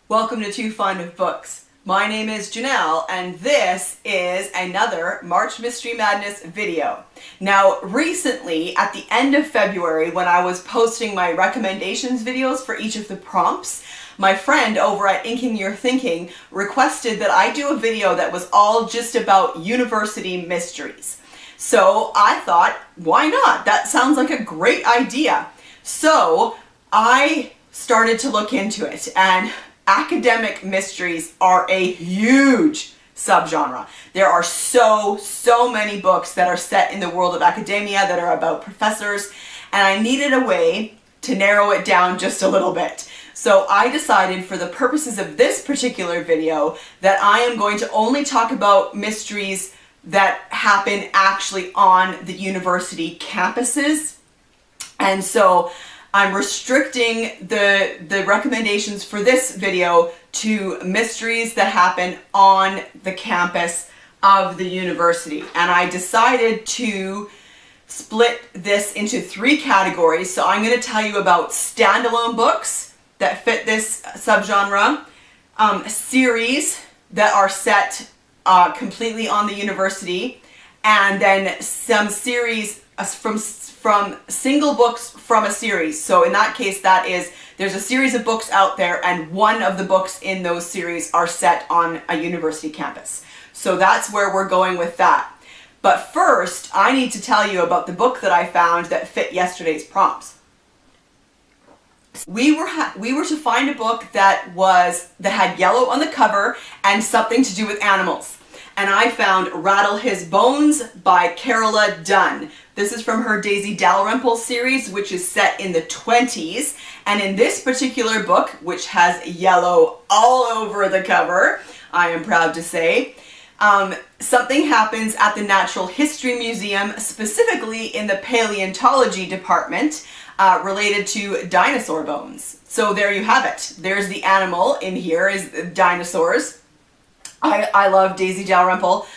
Welcome to Too Fond of Books. My name is Janelle and this is another March Mystery Madness video. Now recently at the end of February when I was posting my recommendations videos for each of the prompts, my friend over at Inking Your Thinking requested that I do a video that was all just about university mysteries. So I thought, why not? That sounds like a great idea. So I started to look into it, and academic mysteries are a huge subgenre. There are so many books that are set in the world of academia that are about professors, and I needed a way to narrow it down just a little bit. So I decided for the purposes of this particular video that I am going to only talk about mysteries that happen actually on the university campuses. And so I'm restricting the recommendations for this video to mysteries that happen on the campus of the university. And I decided to split this into three categories. So I'm going to tell you about standalone books that fit this subgenre, series that are set completely on the university, and then some series from single books from a series. So in that case, that is, there's a series of books out there and one of the books in those series are set on a university campus. So that's where we're going with that. But first, I need to tell you about the book that I found that fit yesterday's prompts. We were to find a book that had yellow on the cover and something to do with animals. And I found Rattle His Bones by Carola Dunn. This is from her Daisy Dalrymple series, which is set in the 20s. And in this particular book, which has yellow all over the cover, I am proud to say, something happens at the Natural History Museum, specifically in the paleontology department, related to dinosaur bones. So there you have it. There's the animal in here, is dinosaurs. I love Daisy Dalrymple.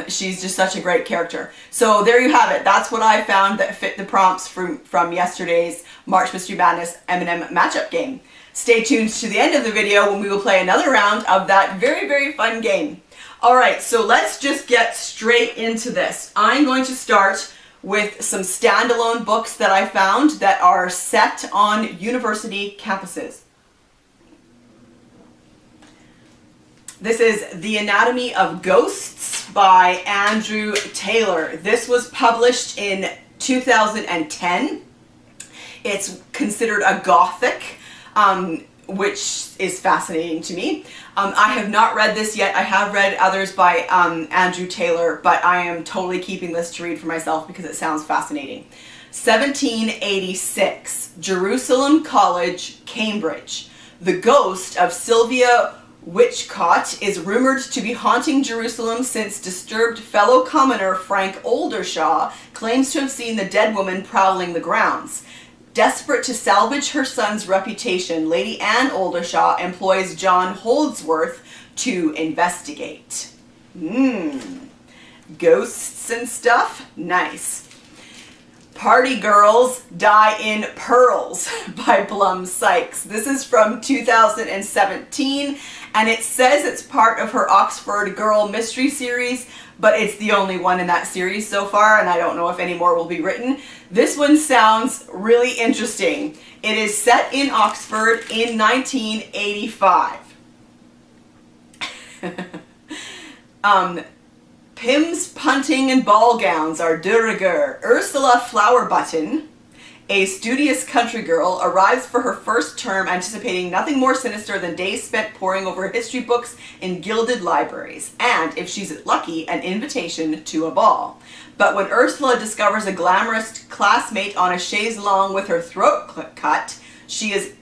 She's just such a great character. So there you have it. That's what I found that fit the prompts from yesterday's March Mystery Madness M&M matchup game. Stay tuned to the end of the video when we will play another round of that very fun game. Alright, so let's just get straight into this. I'm going to start with some standalone books that I found that are set on university campuses. This is The Anatomy of Ghosts by Andrew Taylor. This was published in 2010. It's considered a gothic, which is fascinating to me. I have not read this yet. I have read others by Andrew Taylor, but I am totally keeping this to read for myself because it sounds fascinating. 1786, Jerusalem College, Cambridge. The ghost of Sylvia Witchcott is rumored to be haunting Jerusalem since disturbed fellow commoner Frank Oldershaw claims to have seen the dead woman prowling the grounds. Desperate to salvage her son's reputation, Lady Anne Oldershaw employs John Holdsworth to investigate. Ghosts and stuff? Nice. Party Girls Die in Pearls by Plum Sykes. This is from 2017, and it says it's part of her Oxford Girl Mystery series, but it's the only one in that series so far, and I don't know if any more will be written. This one sounds really interesting. It is set in Oxford in 1985. Pim's punting and ball gowns are de rigueur. Ursula Flowerbutton, a studious country girl, arrives for her first term anticipating nothing more sinister than days spent poring over history books in gilded libraries, and, if she's lucky, an invitation to a ball. But when Ursula discovers a glamorous classmate on a chaise longue with her throat cut, she is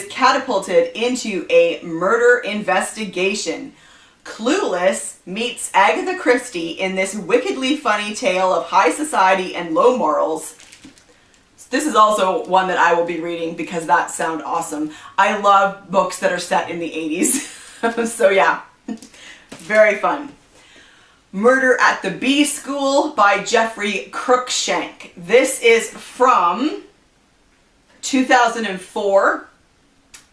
catapulted into a murder investigation. Clueless meets Agatha Christie in this wickedly funny tale of high society and low morals. This is also one that I will be reading because that sounds awesome. I love books that are set in the 80s. So yeah, very fun. Murder at the Bee School by Jeffrey Cruikshank. This is from 2004,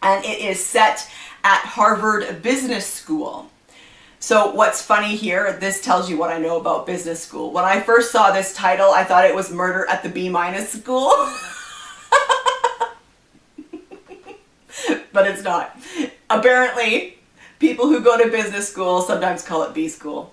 and it is set at Harvard Business School. So what's funny here, this tells you what I know about business school. When I first saw this title, I thought it was Murder at the B- School. But it's not. Apparently, people who go to business school sometimes call it B school.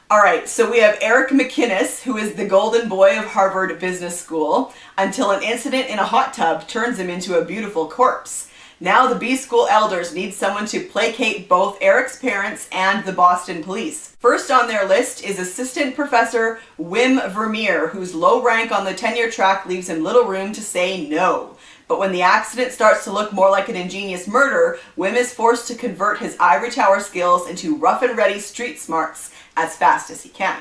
All right, so we have Eric McInnes, who is the golden boy of Harvard Business School, until an incident in a hot tub turns him into a beautiful corpse. Now the B School elders need someone to placate both Eric's parents and the Boston police. First on their list is Assistant Professor Wim Vermeer, whose low rank on the tenure track leaves him little room to say no. But when the accident starts to look more like an ingenious murder, Wim is forced to convert his ivory tower skills into rough and ready street smarts as fast as he can.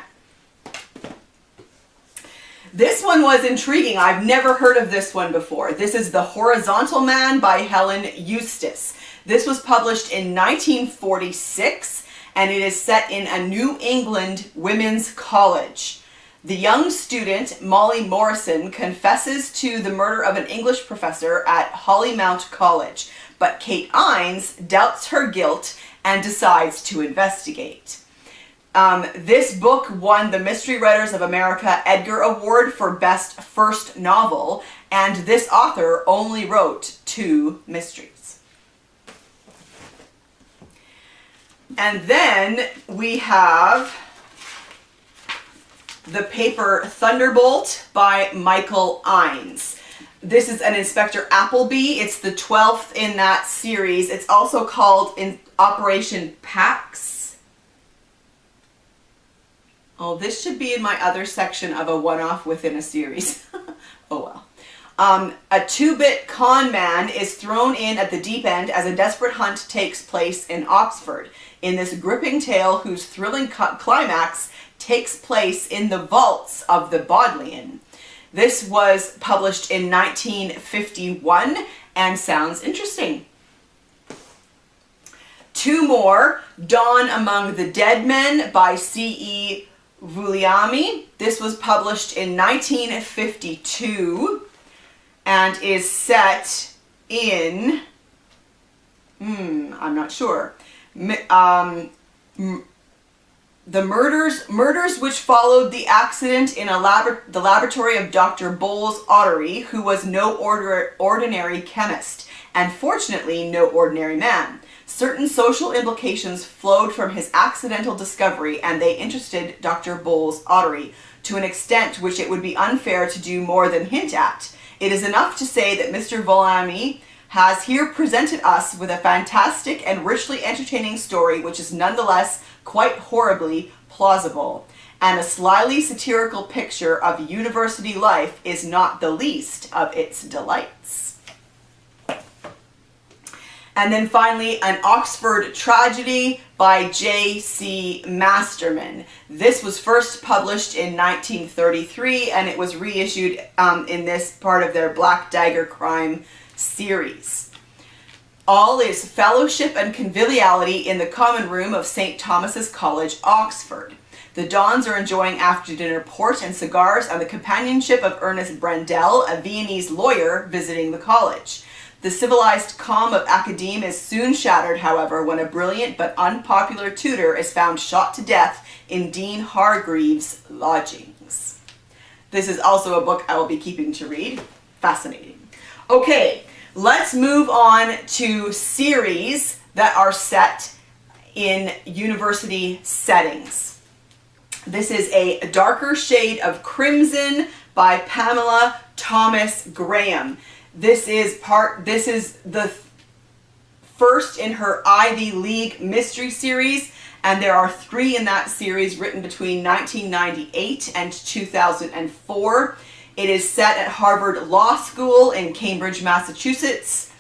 This one was intriguing. I've never heard of this one before. This is The Horizontal Man by Helen Eustis. This was published in 1946, and it is set in a New England women's college. The young student, Molly Morson, confesses to the murder of an English professor at Hollymount College, but Kate Ines doubts her guilt and decides to investigate. This book won the Mystery Writers of America Edgar Award for Best First Novel, and this author only wrote 2 mysteries. And then we have the paper Thunderbolt by Michael Ines. This is an Inspector Appleby. It's the 12th in that series. It's also called in Operation Pax. Oh, this should be in my other section of a one-off within a series. Oh well. A 2-bit con man is thrown in at the deep end as a desperate hunt takes place in Oxford. In this gripping tale whose thrilling climax takes place in the vaults of the Bodleian. This was published in 1951 and sounds interesting. 2 more. Dawn Among the Dead Men by C.E. Vulliamy. This was published in 1952 and is set in, I'm not sure. The murders which followed the accident in the laboratory of Dr. Bowles Ottery, who was no ordinary chemist, and fortunately no ordinary man. Certain social implications flowed from his accidental discovery, and they interested Dr. Bowles Ottery to an extent which it would be unfair to do more than hint at. It is enough to say that Mr. Vulliamy has here presented us with a fantastic and richly entertaining story which is nonetheless quite horribly plausible, and a slyly satirical picture of university life is not the least of its delights. And then finally, An Oxford Tragedy by J.C. Masterman. This was first published in 1933, and it was reissued in this part of their Black Dagger Crime series. All is fellowship and conviviality in the common room of St. Thomas's College, Oxford. The Dons are enjoying after-dinner port and cigars and the companionship of Ernest Brendel, a Viennese lawyer visiting the college. The civilized calm of academe is soon shattered, however, when a brilliant but unpopular tutor is found shot to death in Dean Hargreaves' lodgings. This is also a book I will be keeping to read. Fascinating. Okay, let's move on to series that are set in university settings. This is A Darker Shade of Crimson by Pamela Thomas Graham. This is the first in her Ivy League mystery series, and there are 3 in that series written between 1998 and 2004. It is set at Harvard Law School in Cambridge, Massachusetts.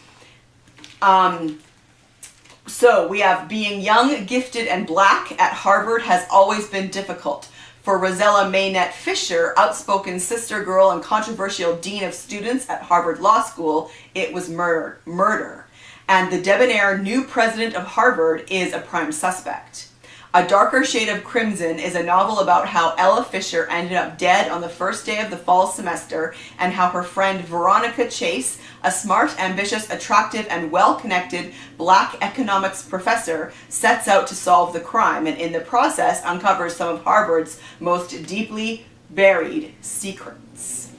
So we have being young, gifted, and black at Harvard has always been difficult. For Rosella Maynette Fisher, outspoken sister girl and controversial dean of students at Harvard Law School, it was murder. And the debonair new president of Harvard is a prime suspect. A Darker Shade of Crimson is a novel about how Ella Fisher ended up dead on the first day of the fall semester and how her friend Veronica Chase, a smart, ambitious, attractive, and well-connected black economics professor, sets out to solve the crime and in the process uncovers some of Harvard's most deeply buried secrets.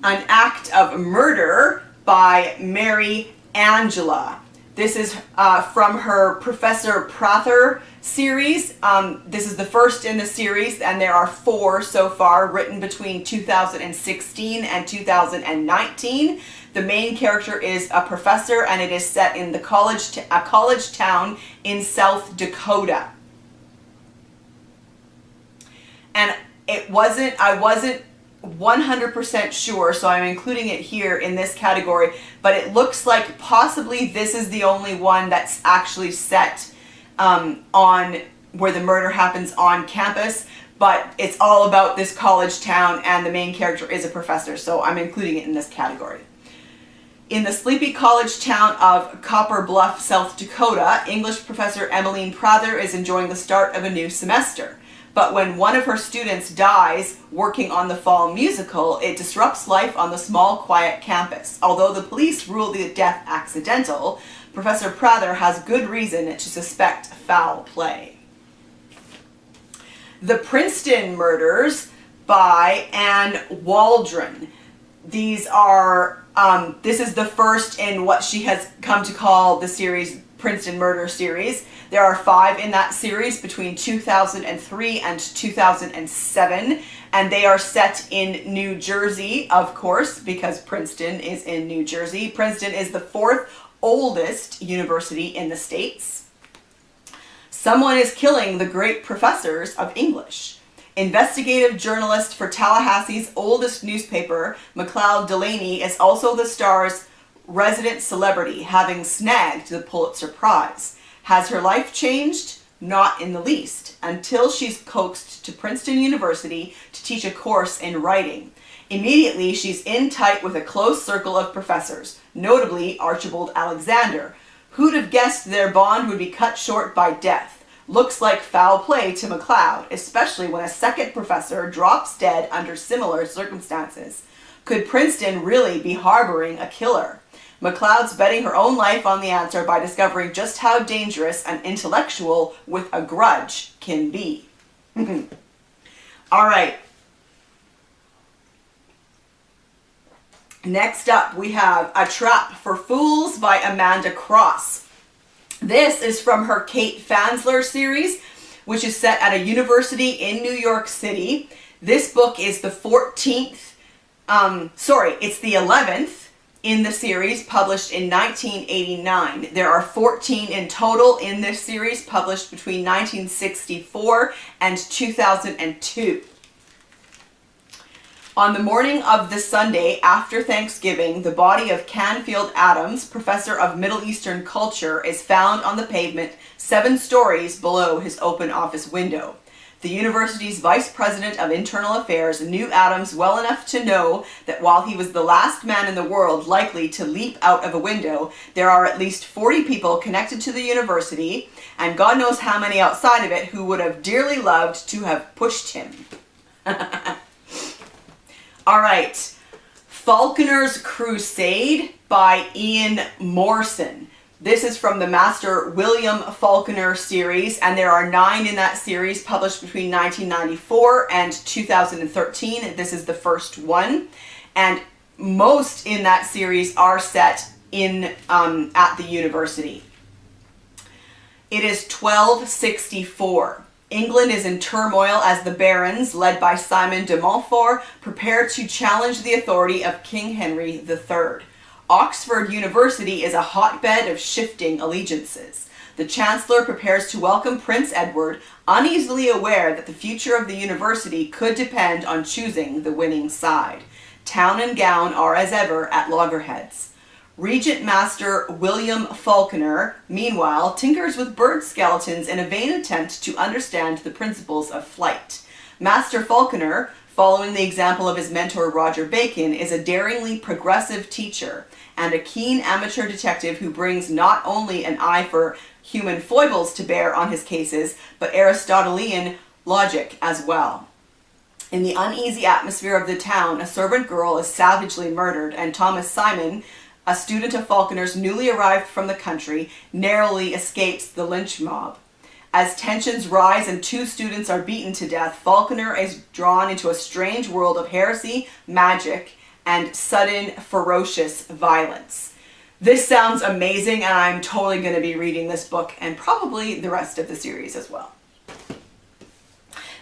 An Act of Murder by Mary Angela. This is from her Professor Prather series. This is the first in the series, and there are 4 so far, written between 2016 and 2019. The main character is a professor, and it is set in a college town in South Dakota. And I wasn't 100% sure, so I'm including it here in this category, but it looks like possibly this is the only one that's actually set on where the murder happens on campus, but it's all about this college town and the main character is a professor, so I'm including it in this category. In the sleepy college town of Copper Bluff, South Dakota, English professor Emmeline Prather is enjoying the start of a new semester. But when one of her students dies working on the fall musical, it disrupts life on the small, quiet campus. Although the police rule the death accidental, Professor Prather has good reason to suspect foul play. The Princeton Murders by Anne Waldron. These are, this is the first in what she has come to call the series Princeton Murder series. There are 5 in that series between 2003 and 2007, and they are set in New Jersey, of course, because Princeton is in New Jersey. Princeton is the 4th oldest university in the States. Someone is killing the great professors of English. Investigative journalist for Tallahassee's oldest newspaper, McLeod Delaney, is also the star's resident celebrity, having snagged the Pulitzer Prize. Has her life changed? Not in the least, until she's coaxed to Princeton University to teach a course in writing. Immediately, she's in tight with a close circle of professors, notably Archibald Alexander. Who'd have guessed their bond would be cut short by death? Looks like foul play to McLeod, especially when a second professor drops dead under similar circumstances. Could Princeton really be harboring a killer? McLeod's betting her own life on the answer by discovering just how dangerous an intellectual with a grudge can be. All right. Next up, we have A Trap for Fools by Amanda Cross. This is from her Kate Fansler series, which is set at a university in New York City. This book is the 11th in the series, published in 1989. There are 14 in total in this series, published between 1964 and 2002. On the morning of the Sunday after Thanksgiving, the body of Canfield Adams, professor of Middle Eastern culture, is found on the pavement 7 stories below his open office window. The university's vice president of internal affairs knew Adams well enough to know that while he was the last man in the world likely to leap out of a window, there are at least 40 people connected to the university, and God knows how many outside of it, who would have dearly loved to have pushed him. All right, Falconer's Crusade by Ian Morson. This is from the Master William Falconer series, and there are 9 in that series, published between 1994 and 2013. This is the first one, and most in that series are set in at the university. It is 1264. England is in turmoil as the barons, led by Simon de Montfort, prepare to challenge the authority of King Henry III. Oxford University is a hotbed of shifting allegiances. The Chancellor prepares to welcome Prince Edward, uneasily aware that the future of the university could depend on choosing the winning side. Town and gown are as ever at loggerheads. Regent Master William Falconer, meanwhile, tinkers with bird skeletons in a vain attempt to understand the principles of flight. Master Falconer, following the example of his mentor Roger Bacon, is a daringly progressive teacher and a keen amateur detective who brings not only an eye for human foibles to bear on his cases, but Aristotelian logic as well. In the uneasy atmosphere of the town, a servant girl is savagely murdered, and Thomas Simon, a student of Falconer's newly arrived from the country, narrowly escapes the lynch mob. As tensions rise and 2 students are beaten to death, Falconer is drawn into a strange world of heresy, magic, and sudden, ferocious violence. This sounds amazing, and I'm totally going to be reading this book and probably the rest of the series as well.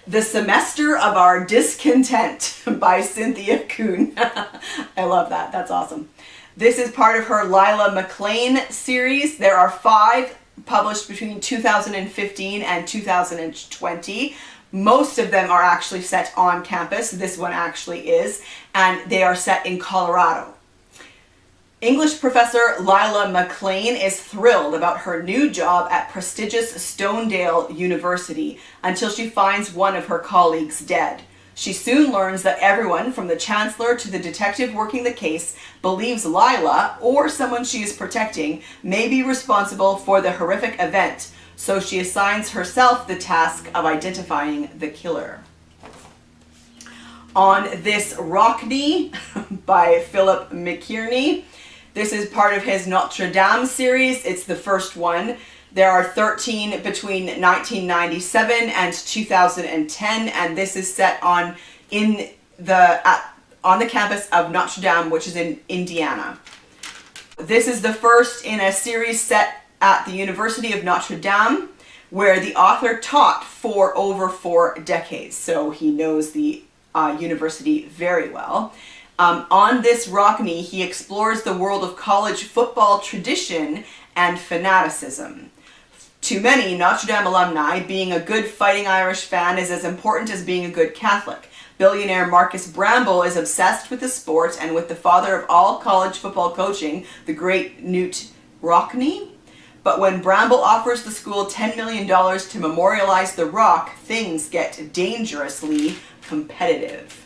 The Semester of Our Discontent by Cynthia Kuhn. I love that. That's awesome. This is part of her Lila McLean series. There are 5 published between 2015 and 2020. Most of them are actually set on campus. This one actually is, and they are set in Colorado. English professor Lila McLean is thrilled about her new job at prestigious Stonedale University until she finds one of her colleagues dead. She soon learns that everyone, from the chancellor to the detective working the case, believes Lila, or someone she is protecting, may be responsible for the horrific event, so she assigns herself the task of identifying the killer. On This Rockney by Philip McKierney. This is part of his Notre Dame series. It's the first one. There are 13 between 1997 and 2010, and this is set on the campus of Notre Dame, which is in Indiana. This is the first in a series set at the University of Notre Dame, where the author taught for over 4 decades, so he knows the university very well. On This Rockney, he explores the world of college football tradition and fanaticism. To many Notre Dame alumni, being a good Fighting Irish fan is as important as being a good Catholic. Billionaire Marcus Bramble is obsessed with the sport and with the father of all college football coaching, the great Knute Rockne. But when Bramble offers the school $10 million to memorialize the Rock, things get dangerously competitive.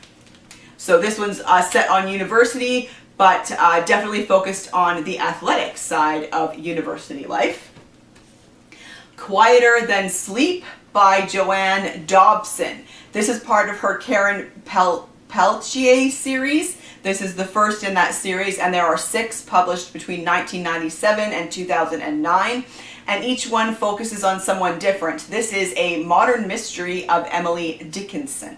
So this one's set on university, but definitely focused on the athletic side of university life. Quieter Than Sleep by Joanne Dobson. This is part of her Karen Peltier series. This is the first in that series, and there are 6 published between 1997 and 2009, and each one focuses on someone different. This is a modern mystery of Emily Dickinson.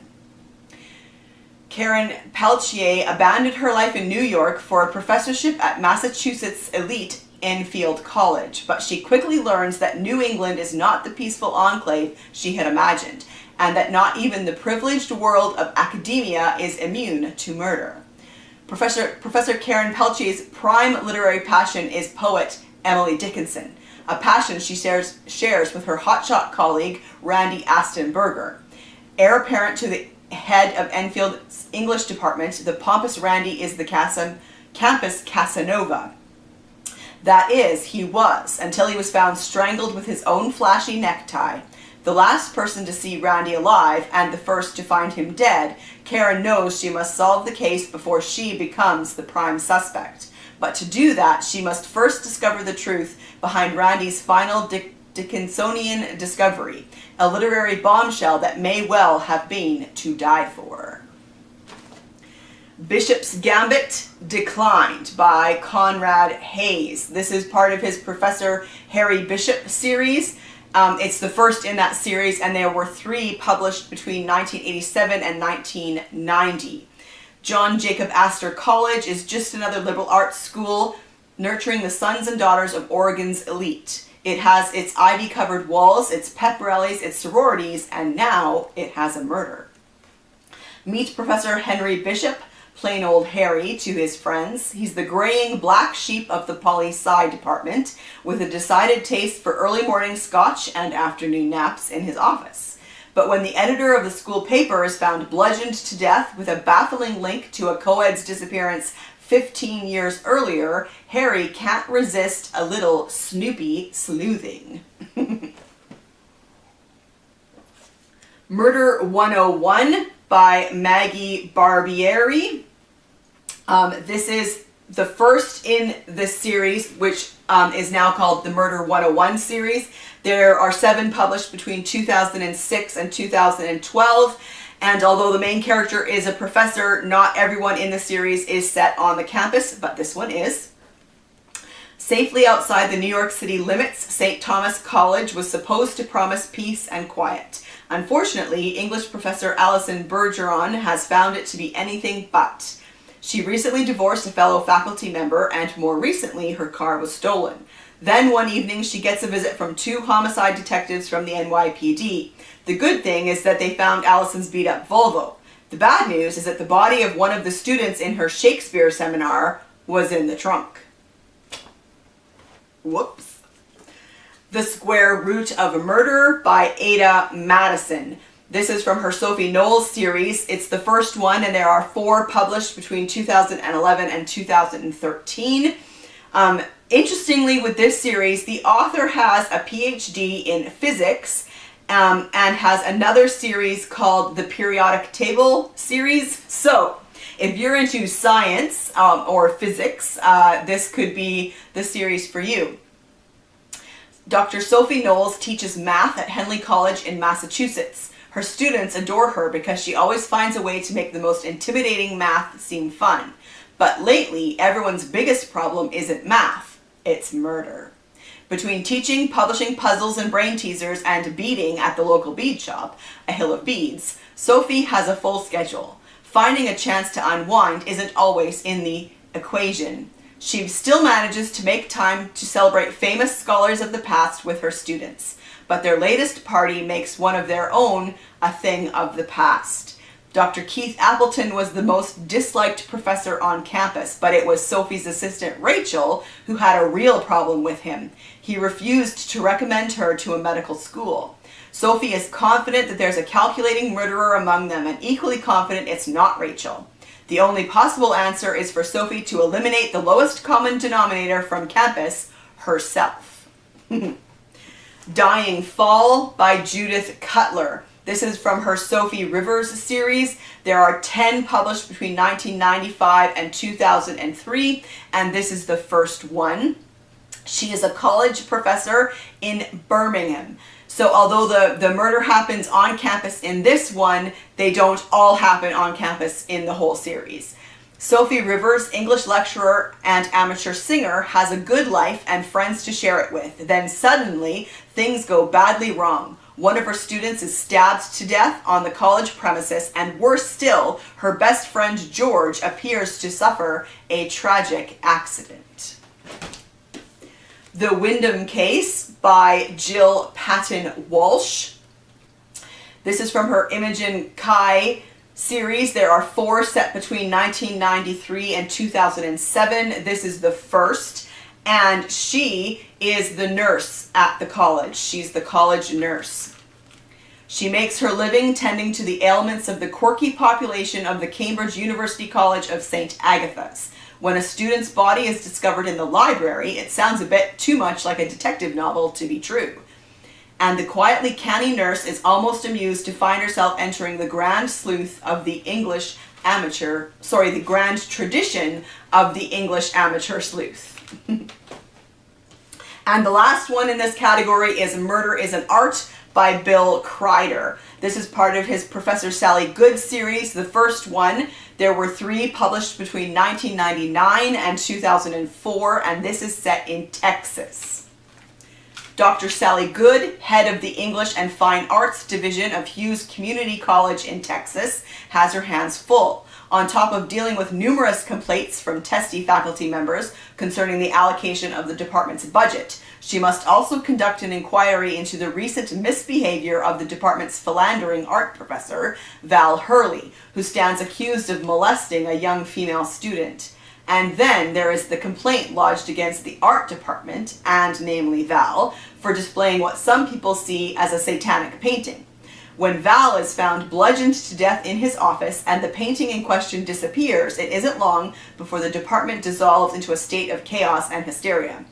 Karen Peltier abandoned her life in New York for a professorship at Massachusetts elite Enfield College, but she quickly learns that New England is not the peaceful enclave she had imagined, and that not even the privileged world of academia is immune to murder. Professor Karen Peltier's prime literary passion is poet Emily Dickinson, a passion she shares with her hotshot colleague Randy Aston Berger. Heir apparent to the head of Enfield's English department, the pompous Randy is the campus Casanova. That is, he was, until he was found strangled with his own flashy necktie. The last person to see Randy alive, and the first to find him dead, Karen knows she must solve the case before she becomes the prime suspect. But to do that, she must first discover the truth behind Randy's final Dickinsonian discovery, a literary bombshell that may well have been to die for. Bishop's Gambit Declined by Conrad Haynes. This is part of his Professor Harry Bishop series. It's the first in that series, and there were 3 published between 1987 and 1990. John Jacob Astor College is just another liberal arts school nurturing the sons and daughters of Oregon's elite. It has its ivy-covered walls, its pep rallies, its sororities, and now it has a murder. Meet Professor Henry Bishop, plain old Harry to his friends. He's the graying black sheep of the poli-sci department, with a decided taste for early morning scotch and afternoon naps in his office. But when the editor of the school paper is found bludgeoned to death with a baffling link to a co-ed's disappearance 15 years earlier, Harry can't resist a little Snoopy sleuthing. Murder 101 by Maggie Barbieri. This is the first in this series, which is now called the Murder 101 series. There are 7 published between 2006 and 2012. And although the main character is a professor, not everyone in the series is set on the campus, but this one is. Safely outside the New York City limits, St. Thomas College was supposed to promise peace and quiet. Unfortunately, English professor Alison Bergeron has found it to be anything but. She recently divorced a fellow faculty member, and more recently, her car was stolen. Then one evening, she gets a visit from 2 homicide detectives from the NYPD. The good thing is that they found Alison's beat-up Volvo. The bad news is that the body of one of the students in her Shakespeare seminar was in the trunk. Whoops. The Square Root of a Murder by Ada Madison. This is from her Sophie Knowles series. It's the first one, and there are 4 published between 2011 and 2013. Interestingly, with this series, the author has a PhD in physics and has another series called the Periodic Table series. So, if you're into science or physics, this could be the series for you. Dr. Sophie Knowles teaches math at Henley College in Massachusetts. Her students adore her because she always finds a way to make the most intimidating math seem fun. But lately, everyone's biggest problem isn't math, it's murder. Between teaching, publishing puzzles and brain teasers, and beading at the local bead shop, A Hill of Beads, Sophie has a full schedule. Finding a chance to unwind isn't always in the equation. She still manages to make time to celebrate famous scholars of the past with her students, but their latest party makes one of their own a thing of the past. Dr. Keith Appleton was the most disliked professor on campus, but it was Sophie's assistant Rachel who had a real problem with him. He refused to recommend her to a medical school. Sophie is confident that there's a calculating murderer among them, and equally confident it's not Rachel. The only possible answer is for Sophie to eliminate the lowest common denominator from campus, herself. Dying Fall by Judith Cutler. This is from her Sophie Rivers series. There are 10 published between 1995 and 2003, and this is the first one. She is a college professor in Birmingham. So although the murder happens on campus in this one, they don't all happen on campus in the whole series. Sophie Rivers, English lecturer and amateur singer, has a good life and friends to share it with. Then suddenly, things go badly wrong. One of her students is stabbed to death on the college premises, and worse still, her best friend George appears to suffer a tragic accident. The Wyndham Case by Jill Paton Walsh. This is from her Imogen Kai series. There are 4 set between 1993 and 2007. This is the first, and she is the nurse at the college. She's the college nurse. She makes her living tending to the ailments of the quirky population of the Cambridge University College of St. Agatha's. When a student's body is discovered in the library, it sounds a bit too much like a detective novel to be true. And the quietly canny nurse is almost amused to find herself entering the grand sleuth of the the grand tradition of the English amateur sleuth. And the last one in this category is Murder is an Art by Bill Crider. This is part of his Professor Sally Good series, the first one. There were 3 published between 1999 and 2004, and this is set in Texas. Dr. Sally Good, head of the English and Fine Arts Division of Hughes Community College in Texas, has her hands full. On top of dealing with numerous complaints from testy faculty members concerning the allocation of the department's budget, she must also conduct an inquiry into the recent misbehavior of the department's philandering art professor, Val Hurley, who stands accused of molesting a young female student. And then there is the complaint lodged against the art department, and namely Val, for displaying what some people see as a satanic painting. When Val is found bludgeoned to death in his office and the painting in question disappears, it isn't long before the department dissolves into a state of chaos and hysteria.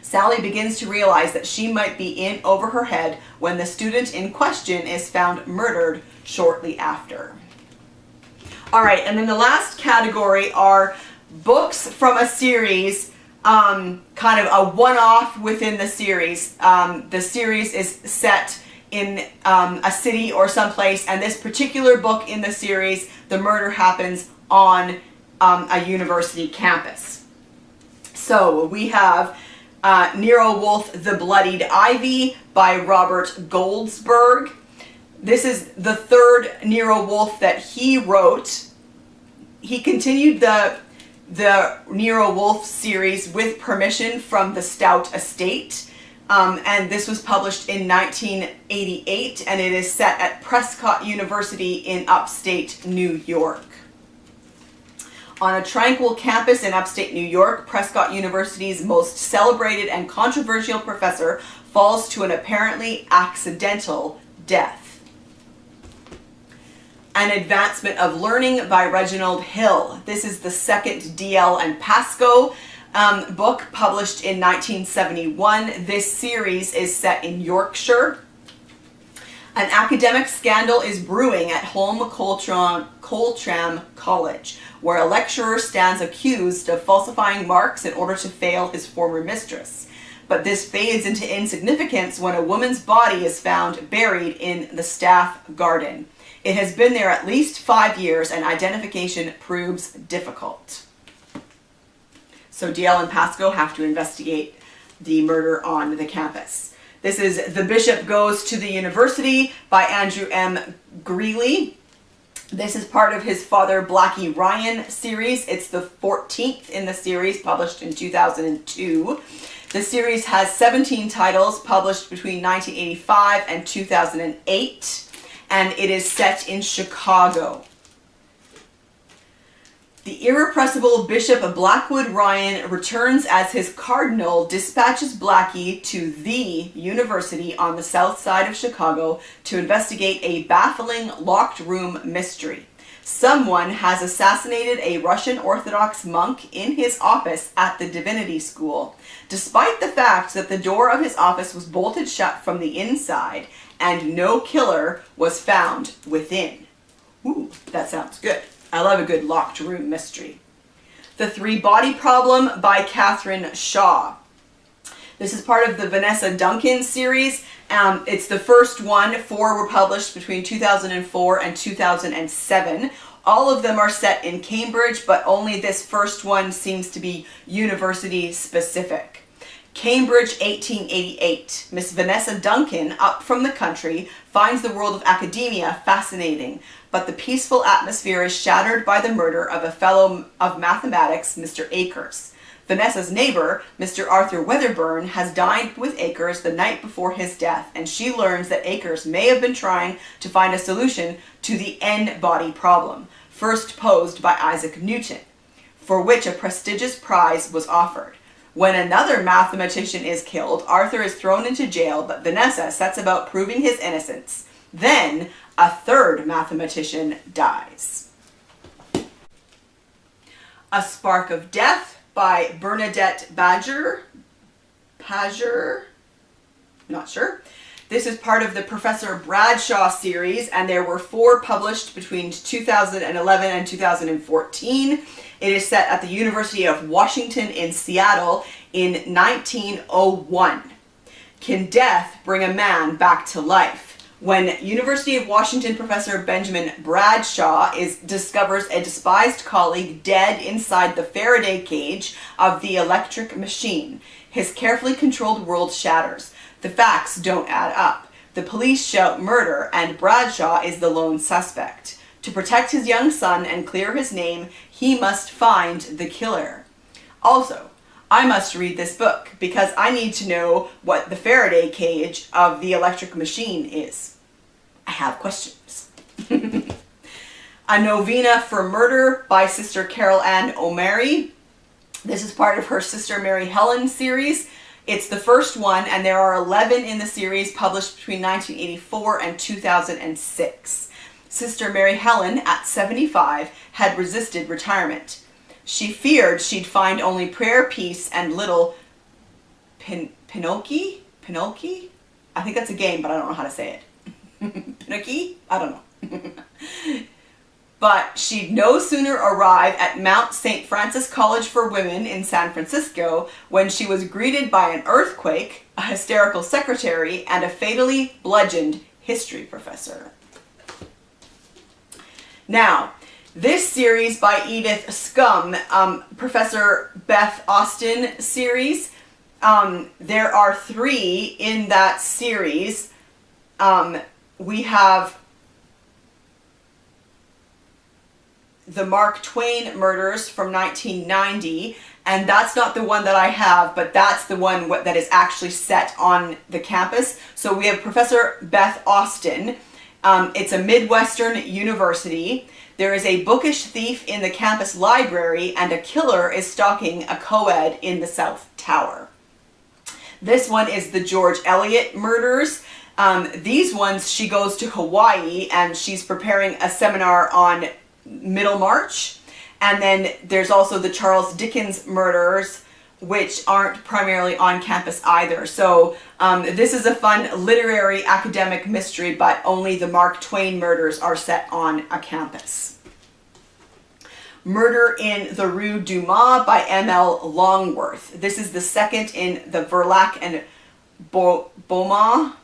Sally begins to realize that she might be in over her head when the student in question is found murdered shortly after. All right, and then the last category are books from a series, kind of a one-off within the series. The series is set in a city or someplace, and this particular book in the series, the murder happens on a university campus. So we have Nero Wolfe, The Bloodied Ivy by Robert Goldsberg. This is the third Nero Wolfe that he wrote. He continued the Nero Wolfe series with permission from the Stout estate, and this was published in 1988, and it is set at Prescott University in upstate New York. On a tranquil campus in upstate New York, Prescott University's most celebrated and controversial professor falls to an apparently accidental death. An Advancement of Learning by Reginald Hill. This is the second D.L. and Pascoe book, published in 1971. This series is set in Yorkshire. An academic scandal is brewing at Holme Coltram College, where a lecturer stands accused of falsifying marks in order to fail his former mistress. But this fades into insignificance when a woman's body is found buried in the staff garden. It has been there at least 5 years, and identification proves difficult. So D.L. and Pascoe have to investigate the murder on the campus. This is The Bishop Goes to the University by Andrew M. Greeley. This is part of his Father Blackie Ryan series. It's the 14th in the series, published in 2002. The series has 17 titles, published between 1985 and 2008. And it is set in Chicago. The irrepressible Bishop Blackwood Ryan returns as his cardinal, dispatches Blackie to the university on the south side of Chicago to investigate a baffling locked room mystery. Someone has assassinated a Russian Orthodox monk in his office at the Divinity School, despite the fact that the door of his office was bolted shut from the inside and no killer was found within. Ooh, that sounds good. I love a good locked room mystery. The Three Body Problem by Catherine Shaw. This is part of the Vanessa Duncan series. It's the first one. 4 were published between 2004 and 2007. All of them are set in Cambridge, but only this first one seems to be university specific. Cambridge, 1888. Miss Vanessa Duncan, up from the country, finds the world of academia fascinating, but the peaceful atmosphere is shattered by the murder of a fellow of mathematics, Mr. Akers. Vanessa's neighbor, Mr. Arthur Weatherburn, has dined with Akers the night before his death, and she learns that Akers may have been trying to find a solution to the N-body problem, first posed by Isaac Newton, for which a prestigious prize was offered. When another mathematician is killed, Arthur is thrown into jail, but Vanessa sets about proving his innocence. Then, a third mathematician dies. A Spark of Death by Bernadette Pager, not sure. This is part of the Professor Bradshaw series, and there were 4 published between 2011 and 2014. It is set at the University of Washington in Seattle in 1901. Can death bring a man back to life? When University of Washington professor Benjamin Bradshaw discovers a despised colleague dead inside the Faraday cage of the electric machine, his carefully controlled world shatters. The facts don't add up. The police shout murder, and Bradshaw is the lone suspect. To protect his young son and clear his name, he must find the killer. Also, I must read this book because I need to know what the Faraday cage of the electric machine is. I have questions. A Novena for Murder by Sister Carol Ann O'Mary. This is part of her Sister Mary Helen series. It's the first one, and there are 11 in the series, published between 1984 and 2006. Sister Mary Helen, at 75, had resisted retirement. She feared she'd find only prayer, peace, and little Pinocchio? I think that's a game, but I don't know how to say it. Pinocchio? I don't know. But she'd no sooner arrive at Mount St. Francis College for Women in San Francisco when she was greeted by an earthquake, a hysterical secretary, and a fatally bludgeoned history professor. Now, this series by Edith Scum, Professor Beth Austin series, there are 3 in that series. We have the Mark Twain murders from 1990, and that's not the one that I have, but that's the one that is actually set on the campus. So we have Professor Beth Austin. It's a Midwestern university. There is a bookish thief in the campus library, and a killer is stalking a co-ed in the South Tower. This one is the George Eliot murders. These ones, she goes to Hawaii, and she's preparing a seminar on Middlemarch. And then there's also the Charles Dickens murders, which aren't primarily on campus either. So this is a fun literary academic mystery, but only the Mark Twain murders are set on a campus. Murder in the Rue Dumas by M.L. Longworth. This is the second in the Verlac and Beaumont,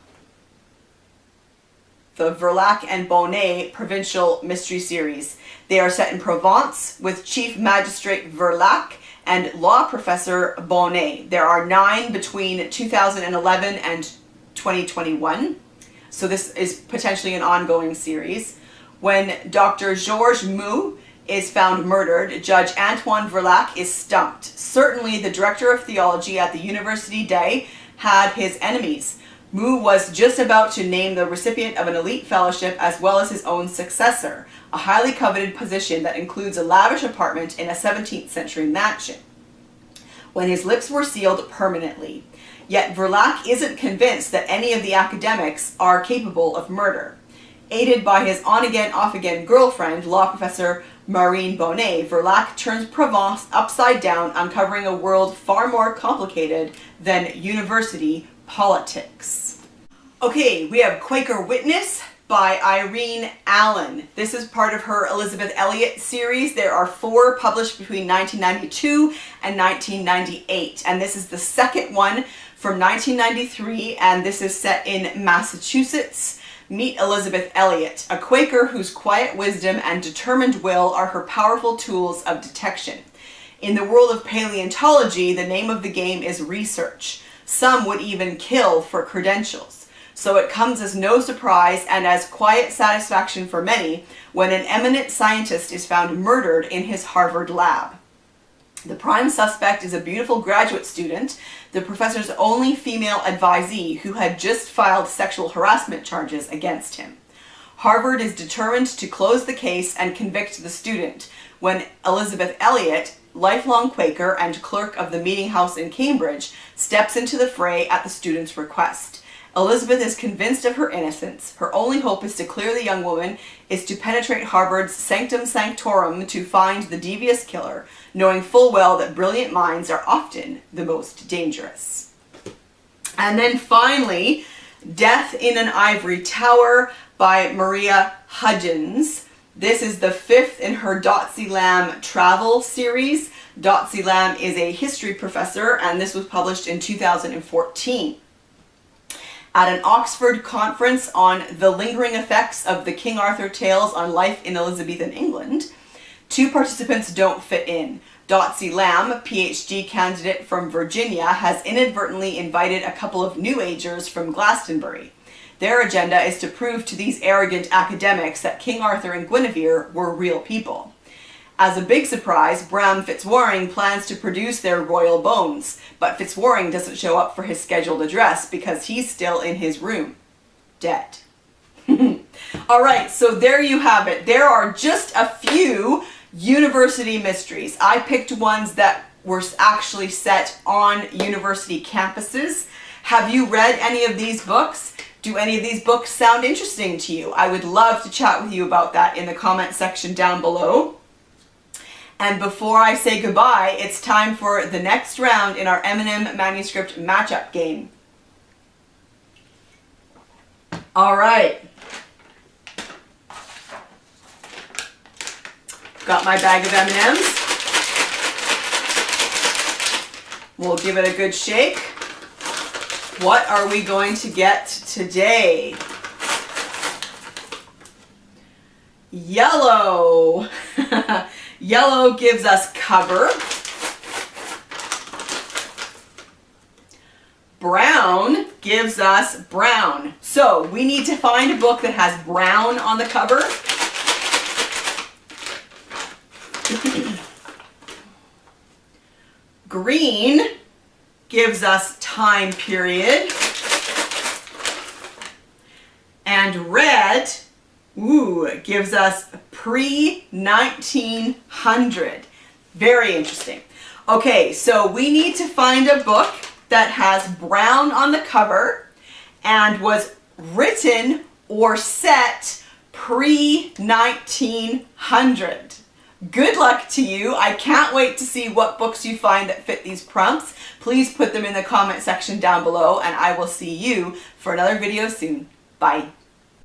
the Verlac and Bonnet Provincial Mystery Series. They are set in Provence with Chief Magistrate Verlac and Law Professor Bonnet. There are 9 between 2011 and 2021. So this is potentially an ongoing series. When Dr. Georges Mou is found murdered, Judge Antoine Verlac is stumped. Certainly the director of theology at the Université Day had his enemies. Mou was just about to name the recipient of an elite fellowship as well as his own successor, a highly coveted position that includes a lavish apartment in a 17th century mansion, when his lips were sealed permanently. Yet Verlac isn't convinced that any of the academics are capable of murder. Aided by his on-again, off-again girlfriend, law professor Marine Bonnet, Verlac turns Provence upside down, uncovering a world far more complicated than university politics. Okay, we have Quaker Witness by Irene Allen. This is part of her Elizabeth Elliot series. There are 4 published between 1992 and 1998, and this is the second one from 1993, and this is set in Massachusetts. Meet Elizabeth Elliot, a Quaker whose quiet wisdom and determined will are her powerful tools of detection. In the world of paleontology, the name of the game is research. Some would even kill for credentials. So it comes as no surprise and as quiet satisfaction for many when an eminent scientist is found murdered in his Harvard lab. The prime suspect is a beautiful graduate student, the professor's only female advisee, who had just filed sexual harassment charges against him. Harvard is determined to close the case and convict the student when Elizabeth Elliot, lifelong Quaker and clerk of the Meeting House in Cambridge, steps into the fray at the student's request. Elizabeth is convinced of her innocence. Her only hope is to clear the young woman, is to penetrate Harvard's sanctum sanctorum to find the devious killer, knowing full well that brilliant minds are often the most dangerous. And then finally, Death in an Ivory Tower by Maria Hudgens. This is the 5th in her Dotsy Lamb travel series. Dotsy Lamb is a history professor, and this was published in 2014. At an Oxford conference on the lingering effects of the King Arthur tales on life in Elizabethan England, 2 participants don't fit in. Dotsy Lamb, PhD candidate from Virginia, has inadvertently invited a couple of New Agers from Glastonbury. Their agenda is to prove to these arrogant academics that King Arthur and Guinevere were real people. As a big surprise, Bram Fitzwaring plans to produce their royal bones, but Fitzwaring doesn't show up for his scheduled address because he's still in his room, dead. Alright, so there you have it. There are just a few university mysteries. I picked ones that were actually set on university campuses. Have you read any of these books? Do any of these books sound interesting to you? I would love to chat with you about that in the comment section down below. And before I say goodbye, it's time for the next round in our M&M manuscript matchup game. All right. Got my bag of M&Ms. We'll give it a good shake. What are we going to get today? Yellow. Yellow gives us cover. Brown gives us brown. So we need to find a book that has brown on the cover. Green gives us time period. And red, gives us pre-1900. Very interesting. Okay, so we need to find a book that has brown on the cover and was written or set pre-1900. Good luck to you. I can't wait to see what books you find that fit these prompts. Please put them in the comment section down below, and I will see you for another video soon. Bye.